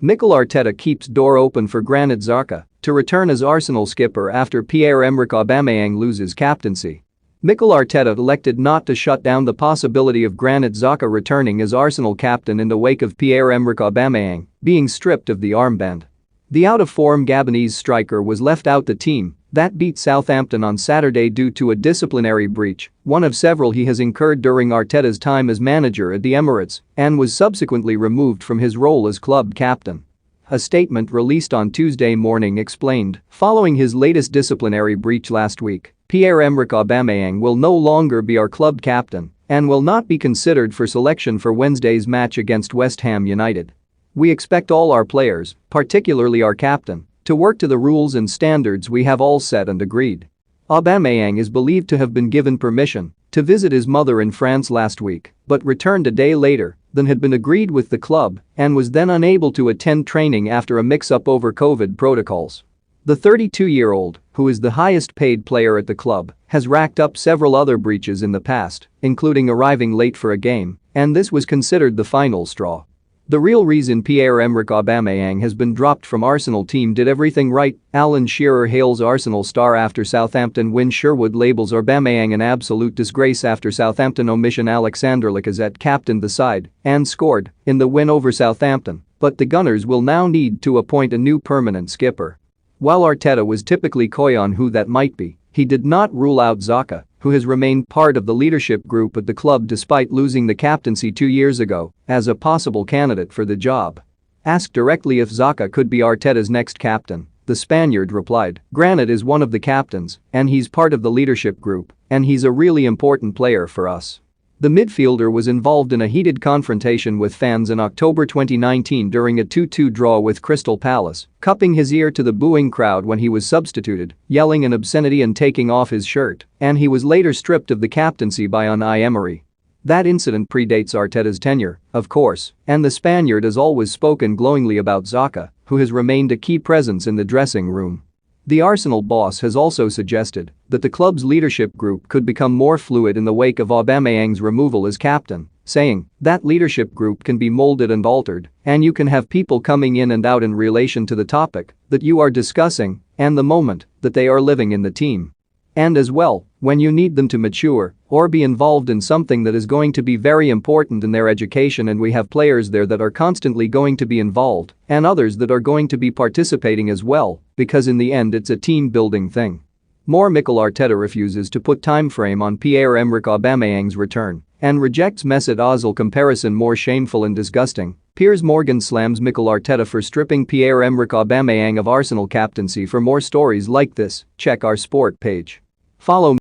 Mikel Arteta keeps door open for Granit Xhaka to return as Arsenal skipper after Pierre-Emerick Aubameyang loses captaincy. Mikel Arteta elected not to shut down the possibility of Granit Xhaka returning as Arsenal captain in the wake of Pierre-Emerick Aubameyang being stripped of the armband. The out-of-form Gabonese striker was left out the team that beat Southampton on Saturday due to a disciplinary breach, one of several he has incurred during Arteta's time as manager at the Emirates, and was subsequently removed from his role as club captain. A statement released on Tuesday morning explained, following his latest disciplinary breach last week, Pierre-Emerick Aubameyang will no longer be our club captain and will not be considered for selection for Wednesday's match against West Ham United. We expect all our players, particularly our captain, to work to the rules and standards we have all set and agreed. Aubameyang is believed to have been given permission to visit his mother in France last week, but returned a day later than had been agreed with the club and was then unable to attend training after a mix-up over COVID protocols. The 32-year-old, who is the highest-paid player at the club, has racked up several other breaches in the past, including arriving late for a game, and this was considered the final straw. The real reason Pierre-Emerick Aubameyang has been dropped from Arsenal team did everything right, Alan Shearer hails Arsenal star after Southampton win. Sherwood labels Aubameyang an absolute disgrace after Southampton omission. Alexander Lacazette captained the side and scored in the win over Southampton, but the Gunners will now need to appoint a new permanent skipper. While Arteta was typically coy on who that might be, he did not rule out Xhaka, who has remained part of the leadership group at the club despite losing the captaincy 2 years ago, as a possible candidate for the job. Asked directly if Xhaka could be Arteta's next captain, the Spaniard replied, "Granit is one of the captains, and he's part of the leadership group, and he's a really important player for us." The midfielder was involved in a heated confrontation with fans in October 2019 during a 2-2 draw with Crystal Palace, cupping his ear to the booing crowd when he was substituted, yelling an obscenity and taking off his shirt, and he was later stripped of the captaincy by Unai Emery. That incident predates Arteta's tenure, of course, and the Spaniard has always spoken glowingly about Xhaka, who has remained a key presence in the dressing room. The Arsenal boss has also suggested that the club's leadership group could become more fluid in the wake of Aubameyang's removal as captain, saying, "That leadership group can be molded and altered, and you can have people coming in and out in relation to the topic that you are discussing and the moment that they are living in the team. And as well, when you need them to mature or be involved in something that is going to be very important in their education, and we have players there that are constantly going to be involved and others that are going to be participating as well, because in the end it's a team-building thing." More Mikel Arteta refuses to put time frame on Pierre-Emerick Aubameyang's return and rejects Mesut Ozil comparison more shameful and disgusting. Piers Morgan slams Mikel Arteta for stripping Pierre-Emerick Aubameyang of Arsenal captaincy. For more stories like this, check our sport page. Follow